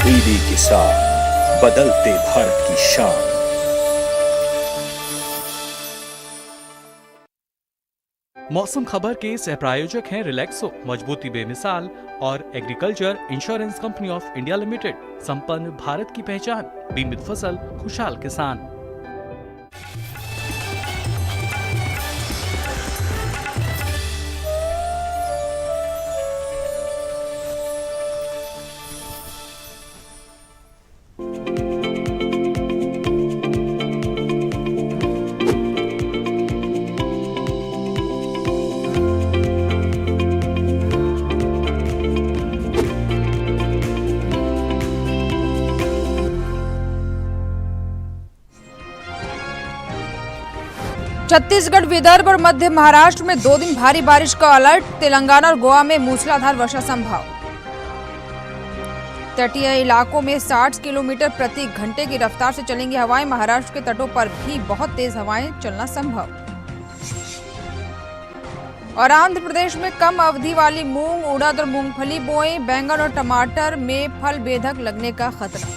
तब्दीली के साथ बदलते भारत की शान। मौसम खबर के सह प्रायोजक हैं रिलैक्सो, मजबूती बेमिसाल, और agriculture insurance company of India limited, संपन्न भारत की पहचान, बीमित फसल खुशहाल किसान। छत्तीसगढ़, विदर्भ और मध्य महाराष्ट्र में 2 दिन भारी बारिश का अलर्ट। तेलंगाना और गोवा में मूसलाधार वर्षा संभव। तटीय इलाकों में 60 किलोमीटर प्रति घंटे की रफ्तार से चलेंगी हवाएं। महाराष्ट्र के तटों पर भी बहुत तेज हवाएं चलना संभव। और आंध्र प्रदेश में कम अवधि वाली मूंग, उड़द और मूंगफली बोएं। बैंगन और टमाटर में फल बेधक लगने का खतरा।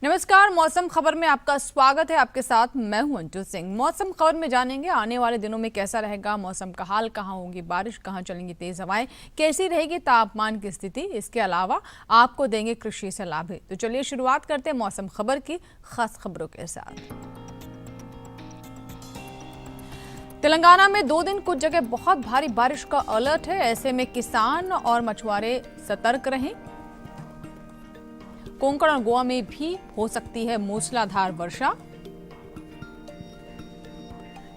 नमस्कार, मौसम खबर में आपका स्वागत है। आपके साथ मैं हूं अंजू सिंह। मौसम खबर में जानेंगे आने वाले दिनों में कैसा रहेगा मौसम का हाल, कहां होगी बारिश, कहां चलेंगी तेज हवाएं, कैसी रहेगी तापमान की स्थिति। इसके अलावा आपको देंगे कृषि सलाह भी। तो चलिए शुरुआत करते हैं मौसम खबर की खास खबरों के साथ। तेलंगाना में 2 दिन कुछ जगह बहुत भारी बारिश का अलर्ट है। ऐसे में किसान और मछुआरे सतर्क रहें। कोंकण और गोवा में भी हो सकती है मूसलाधार वर्षा।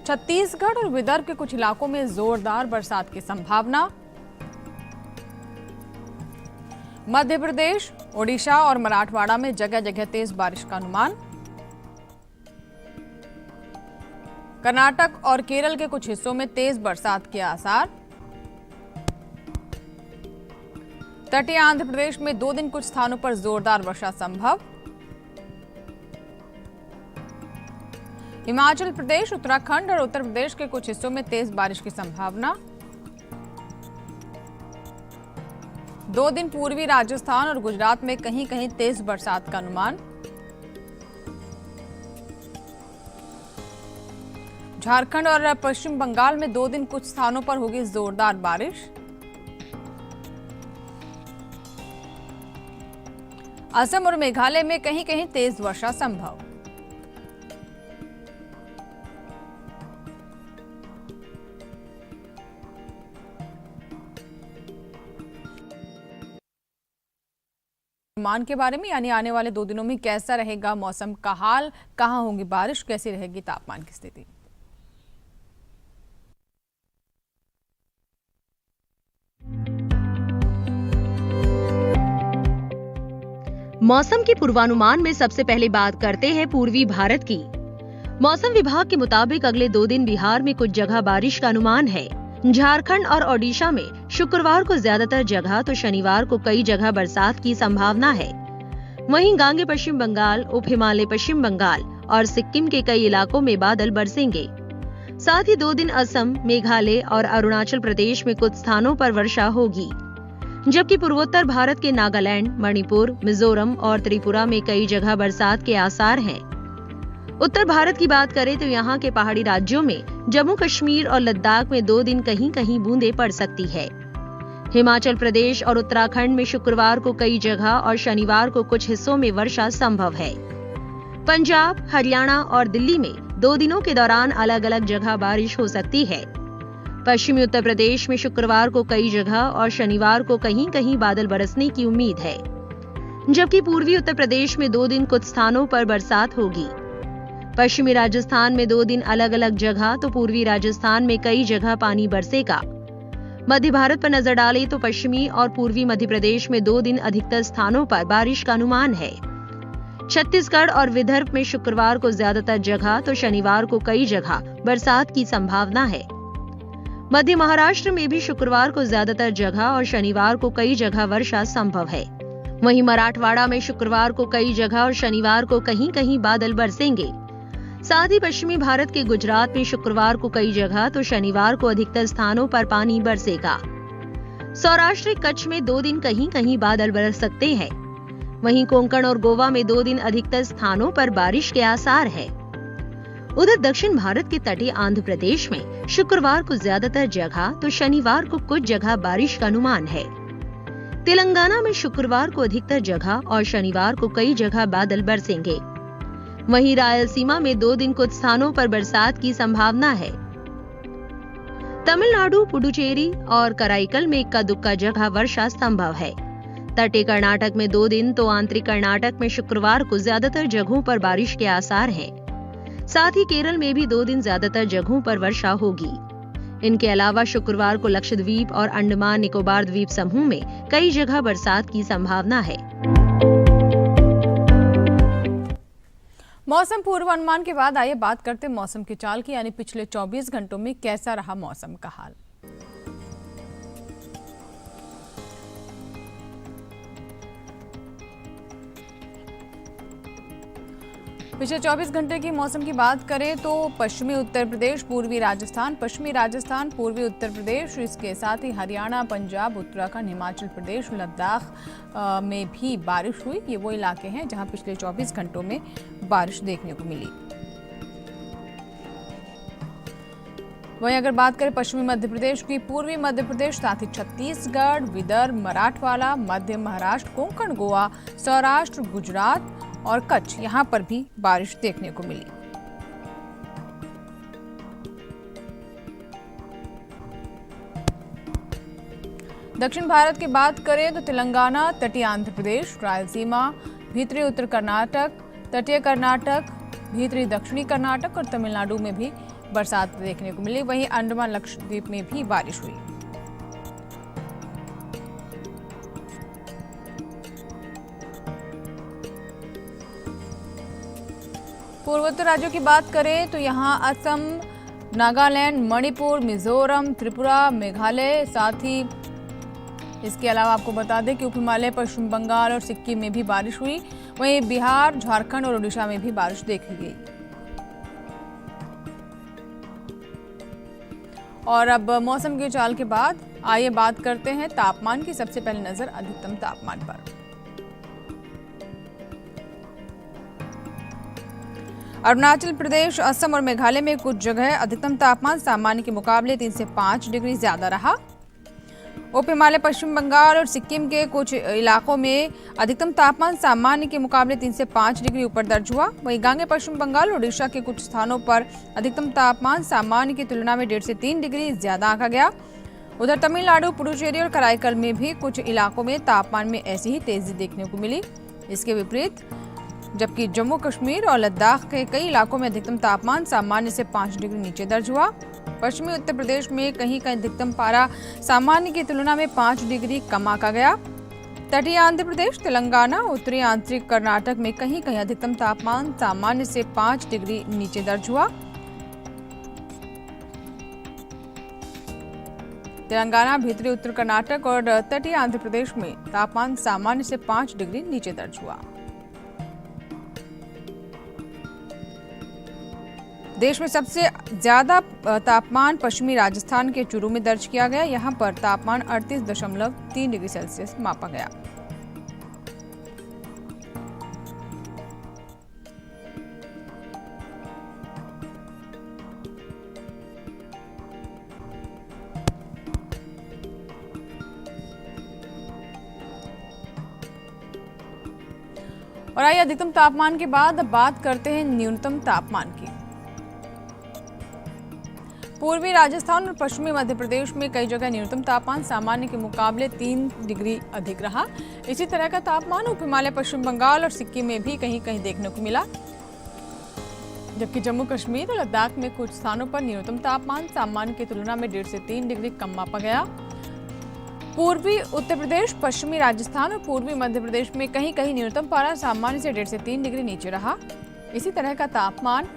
छत्तीसगढ़ और विदर्भ के कुछ इलाकों में जोरदार बरसात की संभावना। मध्य प्रदेश, ओडिशा और मराठवाड़ा में जगह जगह तेज बारिश का अनुमान। कर्नाटक और केरल के कुछ हिस्सों में तेज बरसात के आसार। तटीय आंध्र प्रदेश में 2 दिन कुछ स्थानों पर जोरदार वर्षा संभव। हिमाचल प्रदेश, उत्तराखंड और उत्तर प्रदेश के कुछ हिस्सों में तेज बारिश की संभावना। 2 दिन पूर्वी राजस्थान और गुजरात में कहीं कहीं तेज बरसात का अनुमान। झारखंड और पश्चिम बंगाल में 2 दिन कुछ स्थानों पर होगी जोरदार बारिश। असम और मेघालय में कहीं कहीं तेज वर्षा संभव। अनुमान के बारे में, यानी आने वाले 2 दिनों में कैसा रहेगा मौसम का हाल, कहां होगी बारिश, कैसी रहेगी तापमान की स्थिति। मौसम के पूर्वानुमान में सबसे पहले बात करते हैं पूर्वी भारत की। मौसम विभाग के मुताबिक अगले 2 दिन बिहार में कुछ जगह बारिश का अनुमान है। झारखंड और ओडिशा में शुक्रवार को ज्यादातर जगह तो शनिवार को कई जगह बरसात की संभावना है। वहीं गांगे पश्चिम बंगाल, उप हिमालय पश्चिम बंगाल और सिक्किम के कई इलाकों में बादल बरसेंगे। साथ ही 2 दिन असम, मेघालय और अरुणाचल प्रदेश में कुछ स्थानों पर वर्षा होगी, जबकि पूर्वोत्तर भारत के नागालैंड, मणिपुर, मिजोरम और त्रिपुरा में कई जगह बरसात के आसार हैं। उत्तर भारत की बात करें तो यहाँ के पहाड़ी राज्यों में जम्मू कश्मीर और लद्दाख में 2 दिन कहीं कहीं बूंदें पड़ सकती है। हिमाचल प्रदेश और उत्तराखंड में शुक्रवार को कई जगह और शनिवार को कुछ हिस्सों में वर्षा संभव है। पंजाब, हरियाणा और दिल्ली में 2 दिनों के दौरान अलग अलग जगह बारिश हो सकती है। पश्चिमी उत्तर प्रदेश में शुक्रवार को कई जगह और शनिवार को कहीं कहीं बादल बरसने की उम्मीद है, जबकि पूर्वी उत्तर प्रदेश में 2 दिन कुछ स्थानों पर बरसात होगी। पश्चिमी राजस्थान में 2 दिन अलग अलग जगह तो पूर्वी राजस्थान में कई जगह पानी बरसेगा। मध्य भारत पर नजर डालें तो पश्चिमी और पूर्वी मध्य प्रदेश में 2 दिन अधिकतर स्थानों पर बारिश का अनुमान है। छत्तीसगढ़ और विदर्भ में शुक्रवार को ज्यादातर जगह तो शनिवार को कई जगह बरसात की संभावना है। मध्य महाराष्ट्र में भी शुक्रवार को ज्यादातर जगह और शनिवार को कई जगह वर्षा संभव है। वहीं मराठवाड़ा में शुक्रवार को कई जगह और शनिवार को कहीं कहीं बादल बरसेंगे। साथ ही पश्चिमी भारत के गुजरात में शुक्रवार को कई जगह तो शनिवार को अधिकतर स्थानों पर पानी बरसेगा। सौराष्ट्र कच्छ में 2 दिन कहीं कहीं बादल बरस सकते हैं। वहीं कोंकण और गोवा में 2 दिन अधिकतर स्थानों पर बारिश के आसार है। उधर दक्षिण भारत के तटीय आंध्र प्रदेश में शुक्रवार को ज्यादातर जगह तो शनिवार को कुछ जगह बारिश का अनुमान है। तेलंगाना में शुक्रवार को अधिकतर जगह और शनिवार को कई जगह बादल बरसेंगे। वहीं रायलसीमा में 2 दिन कुछ स्थानों पर बरसात की संभावना है। तमिलनाडु, पुडुचेरी और कराईकल में इक्का दुक्का जगह वर्षा संभव है। तटीय कर्नाटक में 2 दिन तो आंतरिक कर्नाटक में शुक्रवार को ज्यादातर जगहों पर बारिश के आसार हैं। साथ ही केरल में भी 2 दिन ज्यादातर जगहों पर वर्षा होगी। इनके अलावा शुक्रवार को लक्षद्वीप और अंडमान निकोबार द्वीप समूह में कई जगह बरसात की संभावना है। मौसम पूर्वानुमान के बाद आइए बात करते हैं मौसम की चाल की, यानी पिछले 24 घंटों में कैसा रहा मौसम का हाल। पिछले 24 घंटे की मौसम की बात करें तो पश्चिमी उत्तर प्रदेश, पूर्वी राजस्थान, पश्चिमी राजस्थान, पूर्वी उत्तर प्रदेश, इसके साथ ही हरियाणा, पंजाब, उत्तराखंड, हिमाचल प्रदेश, लद्दाख में भी बारिश हुई। ये वो इलाके हैं जहां पिछले 24 घंटों में बारिश देखने को मिली। वहीं अगर बात करें पश्चिमी मध्य प्रदेश की, पूर्वी मध्य प्रदेश, साथ ही छत्तीसगढ़, विदर्भ, मराठवाड़ा, मध्य महाराष्ट्र, कोंकण, गोवा, सौराष्ट्र, गुजरात और कच्छ, यहां पर भी बारिश देखने को मिली। दक्षिण भारत की बात करें तो तेलंगाना, तटीय आंध्र प्रदेश, रायलसीमा, भीतरी उत्तर कर्नाटक, तटीय कर्नाटक, भीतरी दक्षिणी कर्नाटक और तमिलनाडु में भी बरसात देखने को मिली। वहीं अंडमान लक्षद्वीप में भी बारिश हुई। पूर्वोत्तर राज्यों की बात करें तो यहाँ असम, नागालैंड, मणिपुर, मिजोरम, त्रिपुरा, मेघालय, साथ ही इसके अलावा आपको बता दें कि उप हिमालय, पश्चिम बंगाल और सिक्किम में भी बारिश हुई। वहीं बिहार, झारखंड और ओडिशा में भी बारिश देखी गई। और अब मौसम की चाल के बाद आइए बात करते हैं तापमान की। सबसे पहले नजर अधिकतम तापमान पर। अरुणाचल प्रदेश, असम और मेघालय में कुछ जगह अधिकतम तापमान सामान्य के मुकाबले 3 से 5 डिग्री ज्यादा रहा। उप हिमालय, पश्चिम बंगाल और सिक्किम के कुछ इलाकों में अधिकतम तापमान सामान्य के मुकाबले 3 से 5 डिग्री ऊपर दर्ज हुआ। वहीं गांगे पश्चिम बंगाल और ओडिशा के कुछ स्थानों पर अधिकतम तापमान सामान्य की तुलना में 1.5 से 3 डिग्री ज्यादा आंका गया। उधर तमिलनाडु, पुडुचेरी और कराईकल में भी कुछ इलाकों में तापमान में ऐसी ही तेजी देखने को मिली। इसके विपरीत जबकि जम्मू कश्मीर और लद्दाख के कई इलाकों में अधिकतम तापमान सामान्य से 5 डिग्री नीचे दर्ज हुआ। पश्चिमी उत्तर प्रदेश में कहीं कहीं अधिकतम पारा सामान्य की तुलना में 5 डिग्री कम आंका गया। तटीय आंध्र प्रदेश, तेलंगाना, उत्तरी आंतरिक कर्नाटक में कहीं कहीं अधिकतम तापमान सामान्य से 5 डिग्री नीचे दर्ज हुआ। तेलंगाना, भीतरी उत्तर कर्नाटक और तटीय आंध्र प्रदेश में तापमान सामान्य से 5 डिग्री नीचे दर्ज हुआ। देश में सबसे ज्यादा तापमान पश्चिमी राजस्थान के चूरू में दर्ज किया गया। यहां पर तापमान 38.3 डिग्री सेल्सियस मापा गया। और आइए अधिकतम तापमान के बाद बात करते हैं न्यूनतम तापमान की। पूर्वी राजस्थान और पश्चिमी मध्य प्रदेश में कई जगह न्यूनतम तापमान सामान्य के मुकाबले 3 डिग्री अधिक रहा। इसी तरह का तापमान उप हिमालय, पश्चिम बंगाल और सिक्किम में भी कहीं कहीं देखने को मिला। जबकि जम्मू कश्मीर और लद्दाख में कुछ स्थानों पर न्यूनतम तापमान सामान्य की तुलना में 1.5 से 3 डिग्री कम मापा गया। पूर्वी उत्तर प्रदेश, पश्चिमी राजस्थान और पूर्वी मध्य प्रदेश में कहीं कहीं न्यूनतम पारा सामान्य से 1.5 से 3 डिग्री नीचे रहा। इसी तरह का तापमान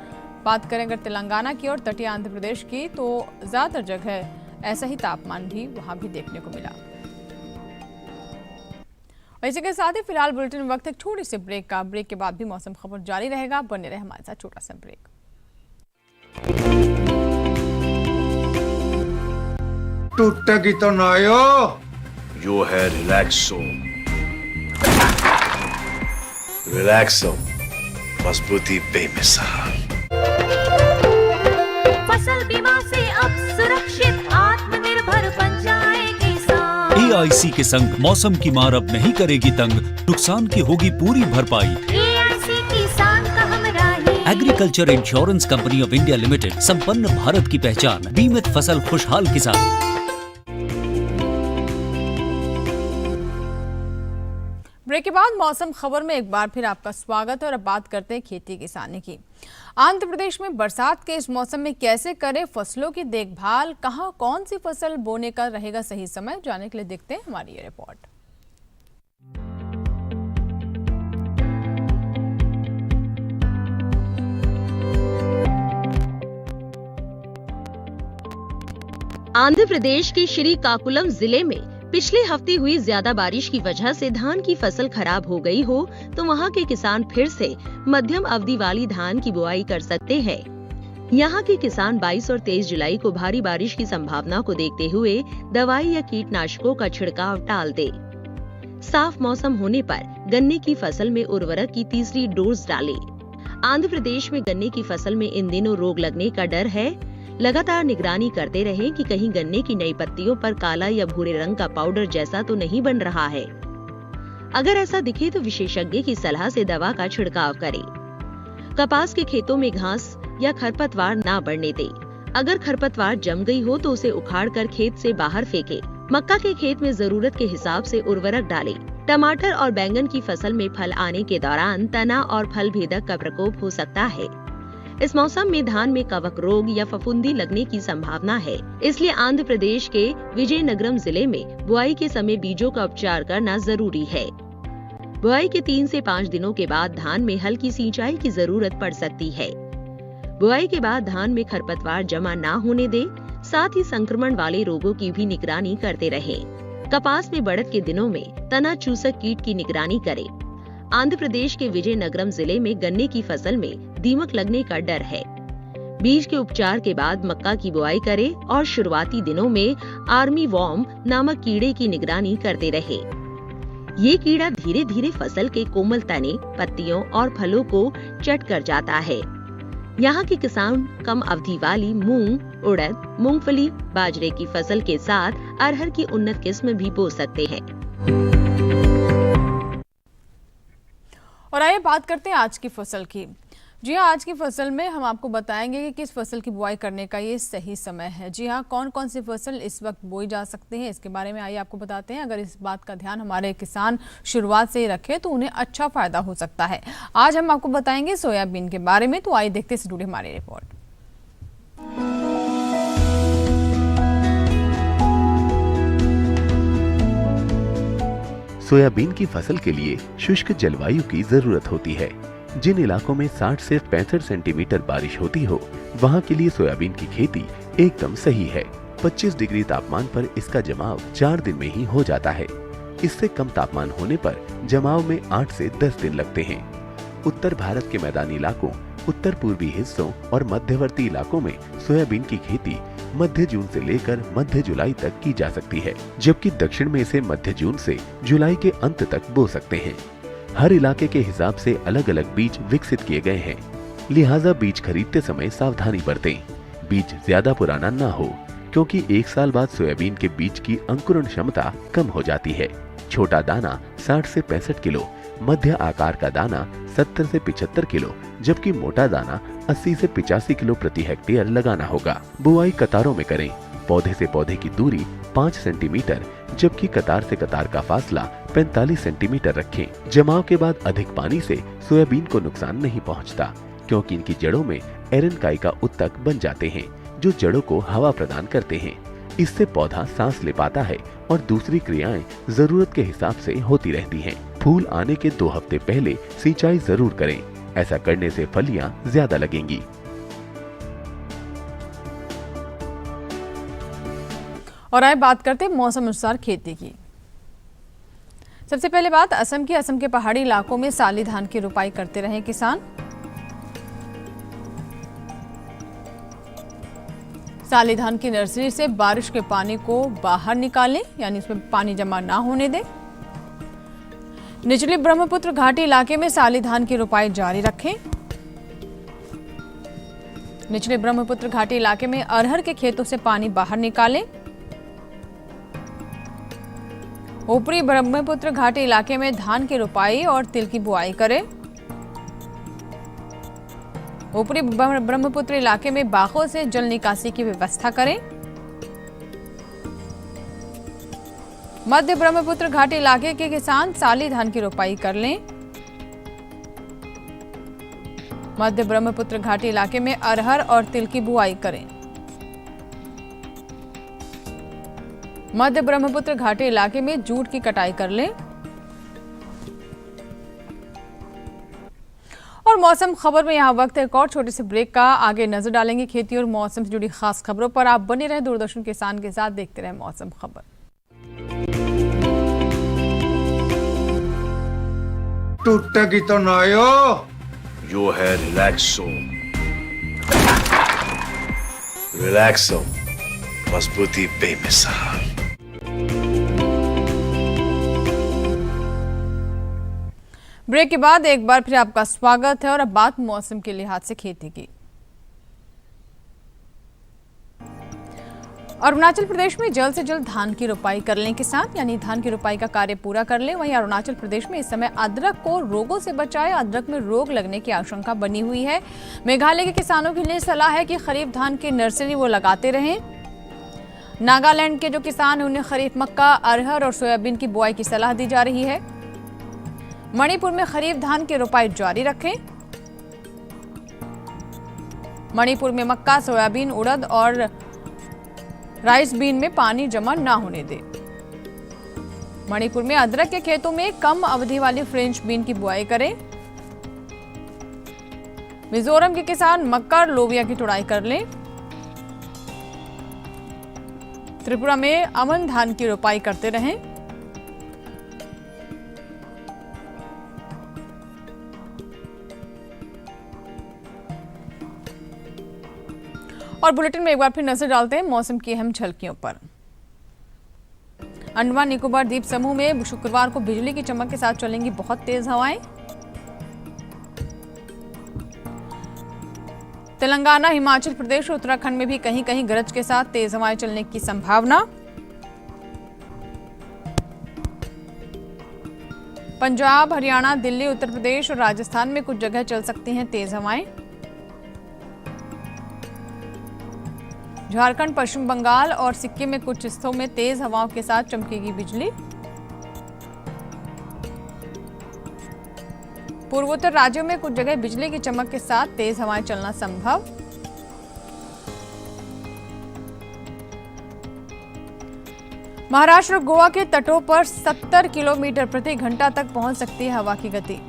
बात करें अगर तेलंगाना की और तटीय आंध्र प्रदेश की, तो ज्यादातर जगह ऐसा ही तापमान भी वहां भी देखने को मिला। और इसी के साथ ही फिलहाल बुलेटिन वक्त एक छोटे से ब्रेक का। ब्रेक के बाद भी मौसम खबर जारी रहेगा, बने रहे हमारे साथ। छोटा सा ब्रेक। टूटेगी तो नायो, जो है रिलैक्सो। रिलैक्सो, मजबूती बेमिसाल। फसल बीमा से अब सुरक्षित आत्मनिर्भर बन जाए किसान। AIC के संग मौसम की मार अब नहीं करेगी तंग, नुकसान की होगी पूरी भरपाई। AIC किसान का हमराही। Agriculture insurance company of India limited, संपन्न भारत की पहचान, बीमित फसल खुशहाल किसान। ब्रेक के बाद मौसम खबर में एक बार फिर आपका स्वागत है और अब बात करते हैं खेती किसानी की। आंध्र प्रदेश में बरसात के इस मौसम में कैसे करें फसलों की देखभाल, कहां कौन सी फसल बोने का रहेगा सही समय, जानने के लिए देखते हैं हमारी ये रिपोर्ट। आंध्र प्रदेश के श्रीकाकुलम जिले में पिछले हफ्ते हुई ज्यादा बारिश की वजह से धान की फसल खराब हो गई हो तो वहां के किसान फिर से मध्यम अवधि वाली धान की बुआई कर सकते हैं। यहां के किसान 22 और 23 जुलाई को भारी बारिश की संभावना को देखते हुए दवाई या कीटनाशकों का छिड़काव टाल दे। साफ मौसम होने पर गन्ने की फसल में उर्वरक की तीसरी डोज डाले। आंध्र प्रदेश में गन्ने की फसल में इन दिनों रोग लगने का डर है। लगातार निगरानी करते रहें कि कहीं गन्ने की नई पत्तियों पर काला या भूरे रंग का पाउडर जैसा तो नहीं बन रहा है। अगर ऐसा दिखे तो विशेषज्ञ की सलाह से दवा का छिड़काव करें। कपास के खेतों में घास या खरपतवार ना बढ़ने दे। अगर खरपतवार जम गई हो तो उसे उखाड़कर खेत से बाहर फेंके। मक्का के खेत में जरूरत के हिसाब से उर्वरक डालें। टमाटर और बैंगन की फसल में फल आने के दौरान तना और फल भेदक का प्रकोप हो सकता है। इस मौसम में धान में कवक रोग या फफूंदी लगने की संभावना है, इसलिए आंध्र प्रदेश के विजयनगरम जिले में बुआई के समय बीजों का उपचार करना जरूरी है। बुआई के 3 से 5 दिनों के बाद धान में हल्की सिंचाई की जरूरत पड़ सकती है। बुआई के बाद धान में खरपतवार जमा ना होने दे, साथ ही संक्रमण वाले रोगों की भी निगरानी करते रहे। कपास में बढ़त के दिनों में तना चूसक कीट की निगरानी करें। आंध्र प्रदेश के विजयनगरम जिले में गन्ने की फसल में दीमक लगने का डर है। बीज के उपचार के बाद मक्का की बुआई करें और शुरुआती दिनों में आर्मी वॉर्म नामक कीड़े की निगरानी करते रहे। ये कीड़ा धीरे धीरे फसल के कोमल तने, पत्तियों और फलों को चट कर जाता है। यहाँ के किसान कम अवधि वाली मूंग, उड़द, मूंगफली, बाजरे की फसल के साथ अरहर की उन्नत किस्म भी बो सकते हैं। और आइए बात करते हैं आज की फसल की। जी हाँ, आज की फसल में हम आपको बताएंगे कि किस फसल की बुआई करने का ये सही समय है। जी हाँ, कौन कौन सी फसल इस वक्त बोई जा सकते हैं, इसके बारे में आइए आपको बताते हैं। अगर इस बात का ध्यान हमारे किसान शुरुआत से ही रखें तो उन्हें अच्छा फायदा हो सकता है। आज हम आपको बताएंगे सोयाबीन के बारे में, तो आइए देखते हैं जुड़े हमारी रिपोर्ट। सोयाबीन की फसल के लिए शुष्क जलवायु की जरूरत होती है। जिन इलाकों में 60 से 65 सेंटीमीटर बारिश होती हो, वहाँ के लिए सोयाबीन की खेती एकदम सही है। 25 डिग्री तापमान पर इसका जमाव 4 दिन में ही हो जाता है। इससे कम तापमान होने पर जमाव में 8 से 10 दिन लगते हैं। उत्तर भारत के मैदानी इलाकों, उत्तर पूर्वी हिस्सों और मध्यवर्ती इलाकों में सोयाबीन की खेती मध्य जून से लेकर मध्य जुलाई तक की जा सकती है, जबकि दक्षिण में इसे मध्य जून से जुलाई के अंत तक बो सकते हैं। हर इलाके के हिसाब से अलग अलग बीज विकसित किए गए हैं, लिहाजा बीज खरीदते समय सावधानी बरतें। बीज ज्यादा पुराना ना हो, क्योंकि 1 साल बाद सोयाबीन के बीज की अंकुरण क्षमता कम हो जाती है। छोटा दाना 60 से 65 किलो, मध्य आकार का दाना 70 से 75 किलो, जबकि मोटा दाना 80 से 85 किलो प्रति हेक्टेयर लगाना होगा। बुआई कतारों में करें। पौधे से पौधे की दूरी 5 सेंटीमीटर, जबकि कतार से कतार का फासला 45 सेंटीमीटर रखें। जमाव के बाद अधिक पानी से सोयाबीन को नुकसान नहीं पहुंचता, क्योंकि इनकी जड़ों में एरेनकाई का उत्तक बन जाते हैं, जो जड़ों को हवा प्रदान करते हैं। इससे पौधा सांस ले पाता है और दूसरी क्रियाएं जरूरत के हिसाब से होती रहती हैं। फूल आने के 2 हफ्ते पहले सिंचाई जरूर करें। ऐसा करने से फलियां ज्यादा लगेंगी। और आइए बात करते हैं मौसम अनुसार खेती की। सबसे पहले बात असम की। असम के पहाड़ी इलाकों में साली धान की रोपाई करते रहे किसान। साली धान की नर्सरी से बारिश के पानी को बाहर निकालें, यानी उसमें पानी जमा ना होने दें। निचले ब्रह्मपुत्र घाटी इलाके में साली धान की रोपाई जारी रखें। निचले ब्रह्मपुत्र घाटी इलाके में अरहर के खेतों से पानी बाहर निकालें। ऊपरी ब्रह्मपुत्र घाटी इलाके में धान की रोपाई और तिल की बुआई करें। ऊपरी ब्रह्मपुत्र इलाके में बांधों से जल निकासी की व्यवस्था करें। मध्य ब्रह्मपुत्र घाटी इलाके के किसान साली धान की रोपाई कर लें। मध्य ब्रह्मपुत्र घाटी इलाके में अरहर और तिल की बुआई करें। मध्य ब्रह्मपुत्र घाटी इलाके में जूट की कटाई कर लें। और मौसम खबर में यहाँ वक्त है एक और छोटे से ब्रेक का। आगे नजर डालेंगे खेती और मौसम से जुड़ी खास खबरों पर। आप बने रहे दूरदर्शन किसान के साथ, देखते रहे मौसम खबर। टूटेगी तो ना यो है रिलैक्सो। रिलैक्सो, मजबूती बेमिसाल। ब्रेक के बाद एक बार फिर आपका स्वागत है और अब बात मौसम के लिहाज से खेती की। अरुणाचल प्रदेश में जल्द से जल्द धान की रोपाई कर लें किसान, यानी धान की रोपाई का कार्य पूरा कर लें। वहीं अरुणाचल प्रदेश में इस समय अदरक को रोगों से बचाएं, अदरक में रोग लगने की आशंका बनी हुई है। मेघालय के किसानों के लिए सलाह है कि खरीफ धान की नर्सरी वो लगाते रहें। नागालैंड के जो किसान हैं उन्हें खरीफ मक्का, अरहर और सोयाबीन की बुआई की सलाह दी जा रही है। मणिपुर में खरीफ धान की रोपाई जारी रखें। मणिपुर में मक्का, सोयाबीन, उड़द और राइस बीन में पानी जमा ना होने दें। मणिपुर में अदरक के खेतों में कम अवधि वाली फ्रेंच बीन की बुआई करें। मिजोरम के किसान मक्का और लोबिया की तुड़ाई कर लें। त्रिपुरा में अमन धान की रोपाई करते रहें। और बुलेटिन में एक बार फिर नजर डालते हैं मौसम की अहम झलकियों पर। अंडमान निकोबार द्वीप समूह में शुक्रवार को बिजली की चमक के साथ चलेंगी बहुत तेज हवाएं। तेलंगाना, हिमाचल प्रदेश और उत्तराखंड में भी कहीं कहीं गरज के साथ तेज हवाएं चलने की संभावना। पंजाब, हरियाणा, दिल्ली, उत्तर प्रदेश और राजस्थान में कुछ जगह चल सकती हैं तेज हवाएं। झारखंड, पश्चिम बंगाल और सिक्किम में कुछ हिस्सों में तेज हवाओं के साथ चमकेगी बिजली। पूर्वोत्तर राज्यों में कुछ जगह बिजली की चमक के साथ तेज हवाएं चलना संभव। महाराष्ट्र और गोवा के तटों पर 70 किलोमीटर प्रति घंटा तक पहुंच सकती है हवा की गति।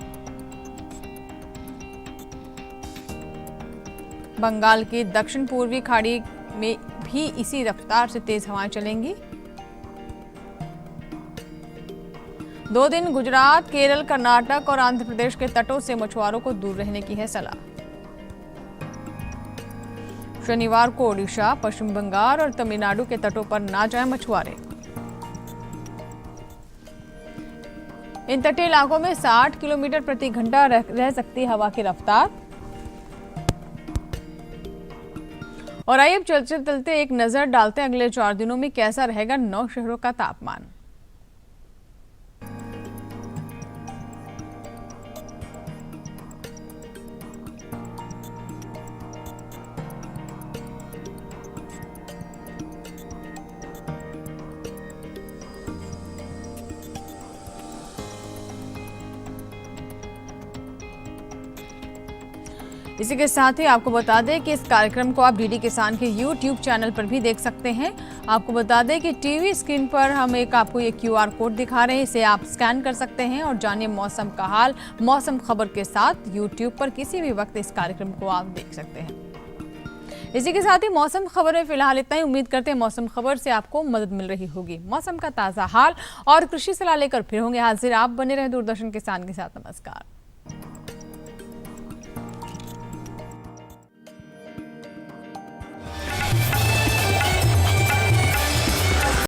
बंगाल की दक्षिण पूर्वी खाड़ी में भी इसी रफ्तार से तेज हवाएं चलेंगी। 2 दिन गुजरात, केरल, कर्नाटक और आंध्र प्रदेश के तटों से मछुआरों को दूर रहने की है सलाह। शनिवार को ओडिशा, पश्चिम बंगाल और तमिलनाडु के तटों पर ना जाएं मछुआरे। इन तटीय इलाकों में 60 किलोमीटर प्रति घंटा रह सकती है हवा की रफ्तार। और आइए अब चलते एक नजर डालते हैं अगले 4 दिनों में कैसा रहेगा 9 शहरों का तापमान। इसी के साथ ही आपको बता दें कि इस कार्यक्रम को आप डीडी किसान के YouTube चैनल पर भी देख सकते हैं। आपको बता दें कि टीवी स्क्रीन पर हम आपको ये QR कोड दिखा रहे हैं, इसे आप स्कैन कर सकते हैं और जानिए मौसम का हाल मौसम खबर के साथ YouTube पर किसी भी वक्त इस कार्यक्रम को आप देख सकते हैं। इसी के साथ ही मौसम खबर में फिलहाल इतना ही। उम्मीद करते हैं मौसम खबर से आपको मदद मिल रही होगी। मौसम का ताज़ा हाल और कृषि सलाह लेकर फिर होंगे हाजिर। आप बने रहे दूरदर्शन किसान के साथ। नमस्कार।